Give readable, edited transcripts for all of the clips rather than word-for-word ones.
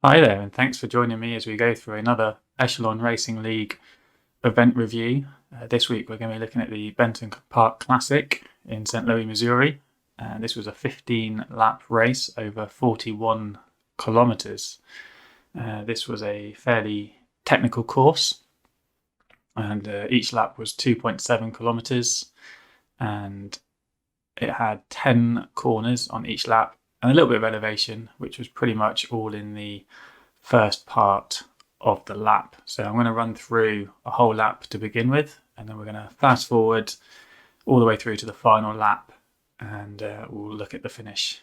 Hi there, and thanks for joining me as we go through another Echelon Racing League event review. This week we're going to be looking at the Benton Park Classic in St. Louis, Missouri. This was a 15-lap race over 41 kilometers. This was a fairly technical course, and each lap was 2.7 kilometers, and it had 10 corners on each lap and a little bit of elevation, which was pretty much all in the first part of the lap. So I'm going to run through a whole lap to begin with, and then we're going to fast forward all the way through to the final lap, and we'll look at the finish.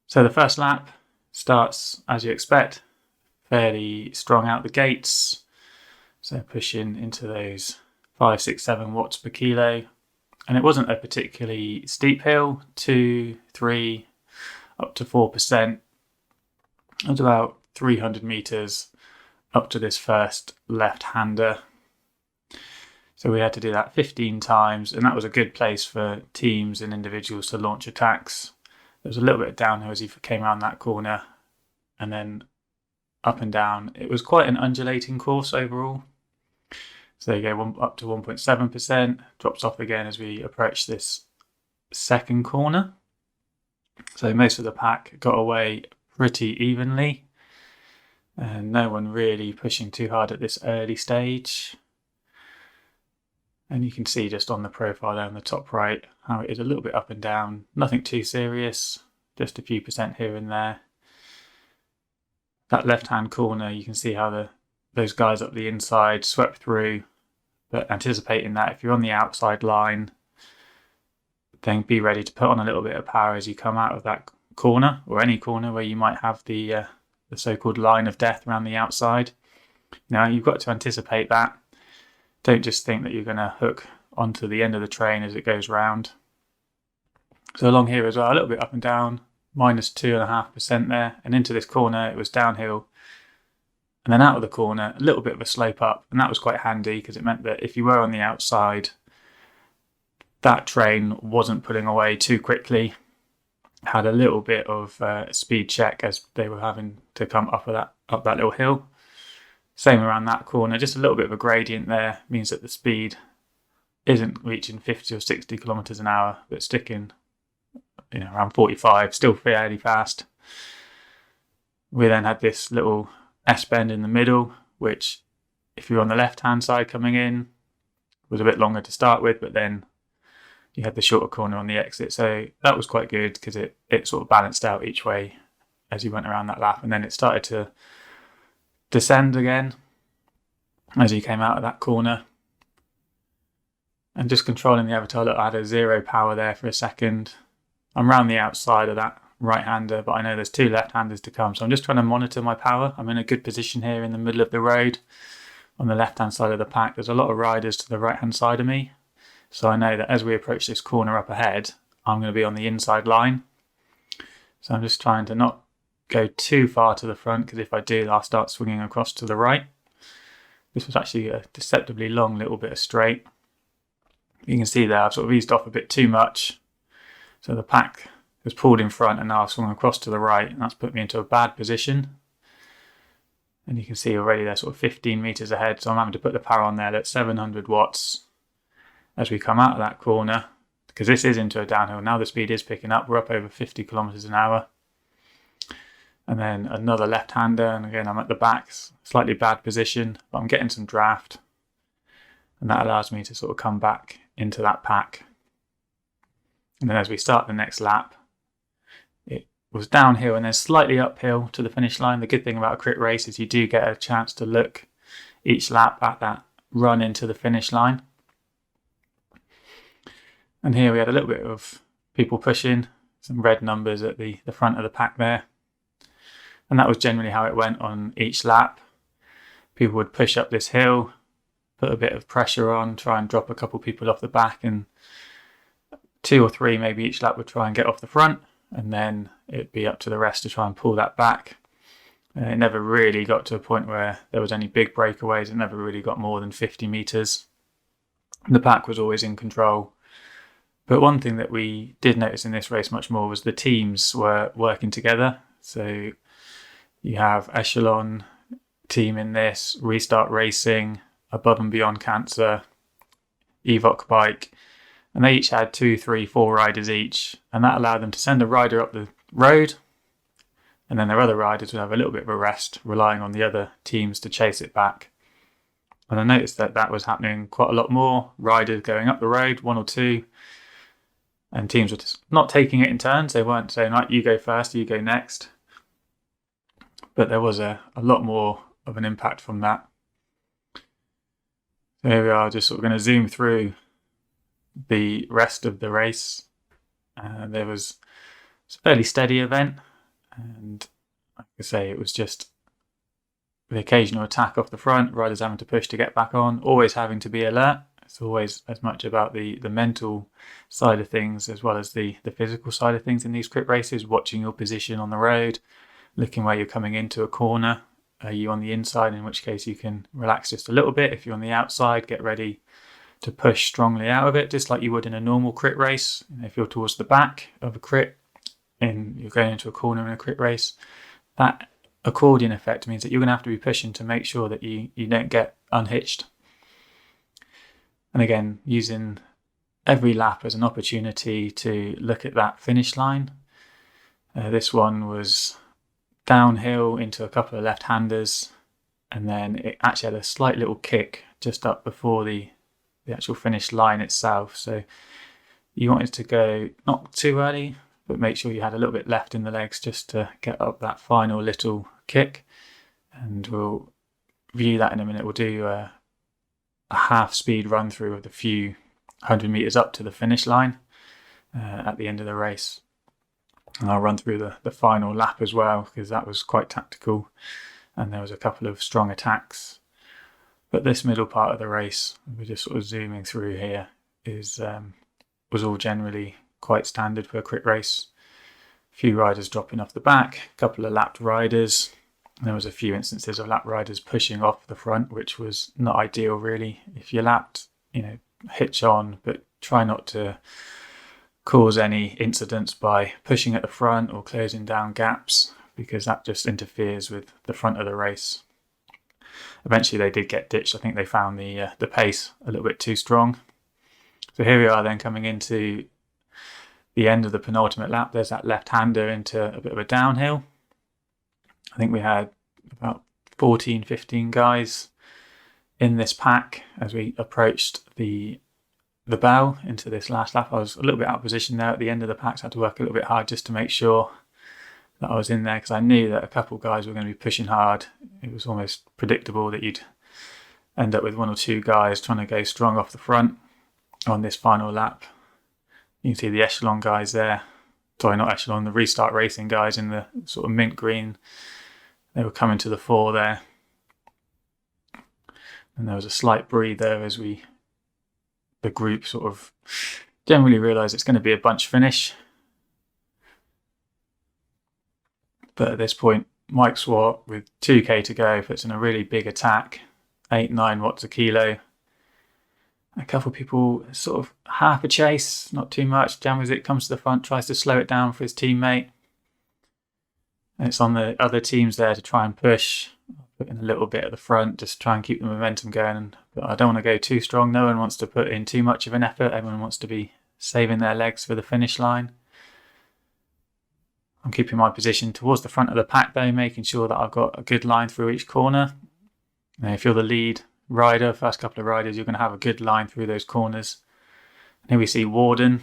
So the first lap starts as you expect, fairly strong out the gates. So pushing into those 5, 6, 7 watts per kilo. And it wasn't a particularly steep hill, 2, 3, up to 4%. It was about 300 meters up to this first left-hander. So we had to do that 15 times, and that was a good place for teams and individuals to launch attacks. There was a little bit of downhill as you came around that corner, and then up and down. It was quite an undulating course overall. So there you go, up to 1.7%, drops off again as we approach this second corner. So most of the pack got away pretty evenly, and no one really pushing too hard at this early stage. And you can see just on the profile there on the top right how it is a little bit up and down, nothing too serious, just a few percent here and there. That left-hand corner, you can see how those guys up the inside swept through, but anticipating that if you're on the outside line, then be ready to put on a little bit of power as you come out of that corner, or any corner where you might have the so-called line of death around the outside. Now you've got to anticipate that. Don't just think that you're going to hook onto the end of the train as it goes round. So along here as well, a little bit up and down, minus 2.5% there, and into this corner it was downhill. And then out of the corner, a little bit of a slope up, and that was quite handy because it meant that if you were on the outside, that train wasn't pulling away too quickly. Had a little bit of speed check as they were having to come up that little hill. Same around that corner, just a little bit of a gradient there means that the speed isn't reaching 50 or 60 kilometers an hour, but sticking, around 45, still fairly fast. We then had this little S-bend in the middle, which if you're on the left-hand side coming in, was a bit longer to start with, but then you had the shorter corner on the exit. So that was quite good because it sort of balanced out each way as you went around that lap. And then it started to descend again as you came out of that corner. And just controlling the avatar, look, I had a 0 power there for a second. I'm around the outside of that right-hander, but I know there's 2 left-handers to come. So I'm just trying to monitor my power. I'm in a good position here in the middle of the road on the left-hand side of the pack. There's a lot of riders to the right-hand side of me. So I know that as we approach this corner up ahead, I'm going to be on the inside line. So I'm just trying to not go too far to the front, because if I do, I'll start swinging across to the right. This was actually a deceptively long little bit of straight. You can see there I've sort of eased off a bit too much. So the pack was pulled in front, and now I've swung across to the right, and that's put me into a bad position. And you can see already they're sort of 15 meters ahead, so I'm having to put the power on there at 700 watts as we come out of that corner, because this is into a downhill. Now the speed is picking up. We're up over 50 kilometers an hour. And then another left-hander, and again I'm at the back, slightly bad position, but I'm getting some draft, and that allows me to sort of come back into that pack. And then as we start the next lap, it was downhill and then slightly uphill to the finish line. The good thing about a crit race is you do get a chance to look each lap at that run into the finish line. And here we had a little bit of people pushing, some red numbers at the front of the pack there. And that was generally how it went on each lap. People would push up this hill, put a bit of pressure on, try and drop a couple people off the back, and 2 or 3 maybe each lap would try and get off the front, and then it'd be up to the rest to try and pull that back. It never really got to a point where there was any big breakaways. It never really got more than 50 meters. The pack was always in control. But one thing that we did notice in this race much more was the teams were working together. So You have Echelon team in this, Restart Racing, Above and Beyond Cancer, Evoc Bike, and they each had 2, 3, 4 riders each, and that allowed them to send a rider up the road, and then their other riders would have a little bit of a rest, relying on the other teams to chase it back. And I noticed that was happening quite a lot more, riders going up the road, 1 or 2, and teams were just not taking it in turns. They weren't saying, right, you go first, you go next. But there was a lot more of an impact from that. So here we are, just sort of going to zoom through the rest of the race. There was a fairly steady event, and like I say, it was just the occasional attack off the front, riders having to push to get back on, always having to be alert. It's always as much about the mental side of things as well as the physical side of things in these crit races, watching your position on the road, looking where you're coming into a corner. Are you on the inside, in which case you can relax just a little bit. If you're on the outside, get ready to push strongly out of it, just like you would in a normal crit race. If you're towards the back of a crit and you're going into a corner in a crit race, that accordion effect means that you're going to have to be pushing to make sure that you don't get unhitched. And again, using every lap as an opportunity to look at that finish line. This one was downhill into a couple of left-handers, and then it actually had a slight little kick just up before the actual finish line itself. So you wanted to go not too early, but make sure you had a little bit left in the legs just to get up that final little kick. And we'll view that in a minute. We'll do a half speed run through of the few 100 meters up to the finish line at the end of the race. And I'll run through the final lap as well, because that was quite tactical and there was a couple of strong attacks. But this middle part of the race, we're just sort of zooming through here, was all generally quite standard for a crit race. A few riders dropping off the back, a couple of lapped riders. There was a few instances of lap riders pushing off the front, which was not ideal really. If you're lapped, hitch on, but try not to cause any incidents by pushing at the front or closing down gaps, because that just interferes with the front of the race. Eventually they did get ditched. I think they found the pace a little bit too strong. So here we are then coming into the end of the penultimate lap. There's that left-hander into a bit of a downhill. I think we had about 14, 15 guys in this pack as we approached the bow into this last lap. I was a little bit out of position there at the end of the pack, so I had to work a little bit hard just to make sure that I was in there, because I knew that a couple of guys were going to be pushing hard. It was almost predictable that you'd end up with 1 or 2 guys trying to go strong off the front on this final lap. You can see the Echelon guys there. Sorry, not Echelon, the Restart Racing guys in the sort of mint green. They were coming to the fore there. And there was a slight breather as the group sort of generally realised it's going to be a bunch finish. But at this point, Mike Swart, with 2k to go, puts in a really big attack, 8-9 watts a kilo. A couple of people sort of half a chase, not too much. Jamwizik comes to the front, tries to slow it down for his teammate. And it's on the other teams there to try and push. Put in a little bit at the front, just try and keep the momentum going. But I don't want to go too strong. No one wants to put in too much of an effort. Everyone wants to be saving their legs for the finish line. I'm keeping my position towards the front of the pack though, making sure that I've got a good line through each corner. Now, if you're the lead rider, first couple of riders, you're going to have a good line through those corners. And here we see Warner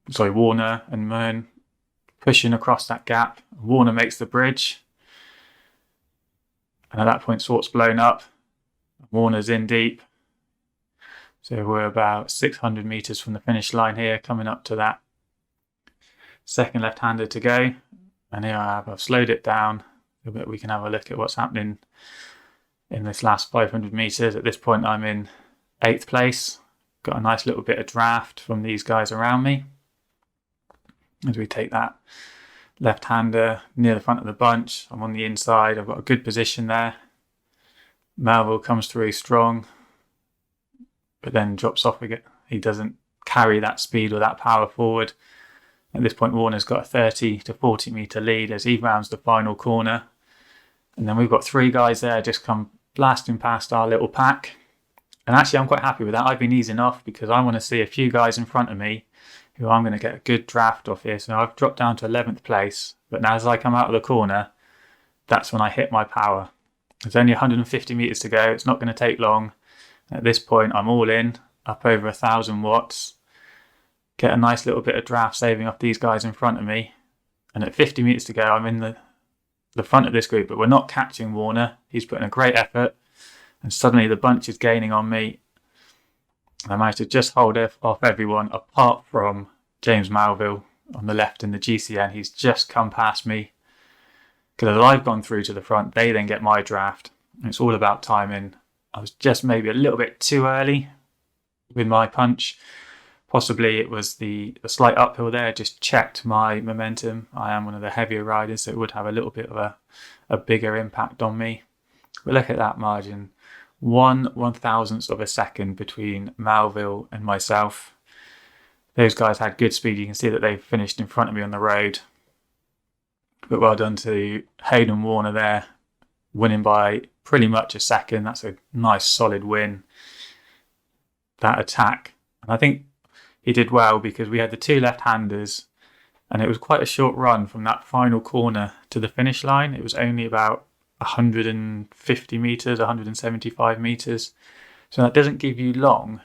and Mern pushing across that gap. Warner makes the bridge. And at that point, Swart's blown up. Warner's in deep. So we're about 600 metres from the finish line here, coming up to that second left-hander to go. And here I've slowed it down so that we can have a look at what's happening in this last 500 metres. At this point, I'm in 8th place. Got a nice little bit of draft from these guys around me. As we take that left-hander near the front of the bunch, I'm on the inside. I've got a good position there. Melville comes through strong, but then drops off again. He doesn't carry that speed or that power forward. At this point, Warner's got a 30 to 40 metre lead as he rounds the final corner. And then we've got 3 guys there just come blasting past our little pack. And actually, I'm quite happy with that. I've been easing off because I want to see a few guys in front of me who I'm going to get a good draft off here. So I've dropped down to 11th place. But now as I come out of the corner, that's when I hit my power. There's only 150 metres to go. It's not going to take long. At this point, I'm all in, up over 1,000 watts. Get a nice little bit of draft saving off these guys in front of me. And at 50 metres to go, I'm in the front of this group. But we're not catching Warner. He's putting a great effort. And suddenly the bunch is gaining on me. I managed to just hold off everyone apart from James Malville on the left in the GCN. He's just come past me. Because as I've gone through to the front, they then get my draft. And it's all about timing. I was just maybe a little bit too early with my punch. Possibly it was the slight uphill there just checked my momentum. I am one of the heavier riders, so it would have a little bit of a bigger impact on me. But look at that margin. 1/1000th of a second between Malville and myself. Those guys had good speed. You can see that they finished in front of me on the road. But well done to Hayden Warner there, winning by pretty much a second. That's a nice solid win. That attack. And I think he did well because we had the 2 left-handers and it was quite a short run from that final corner to the finish line. It was only about 150 metres, 175 metres. So that doesn't give you long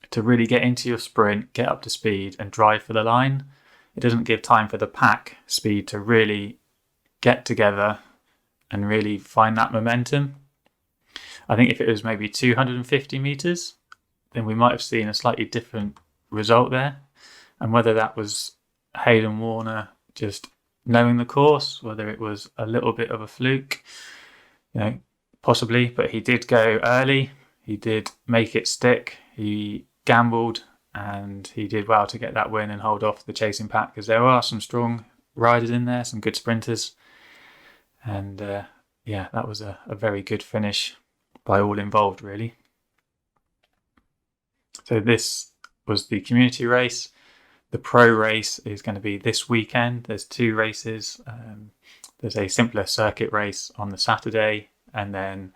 to really get into your sprint, get up to speed and drive for the line. It doesn't give time for the pack speed to really get together and really find that momentum. I think if it was maybe 250 metres, then we might have seen a slightly different result there. And whether that was Hayden Warner just knowing the course, whether it was a little bit of a fluke, possibly, but he did go early. He did make it stick. He gambled and he did well to get that win and hold off the chasing pack because there are some strong riders in there, some good sprinters. And that was a very good finish by all involved, really. So this was the community race. The pro race is going to be this weekend. There's 2 races. There's a simpler circuit race on the Saturday, and then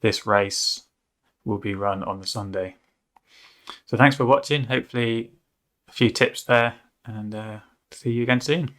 this race will be run on the Sunday. So thanks for watching. Hopefully a few tips there, and see you again soon.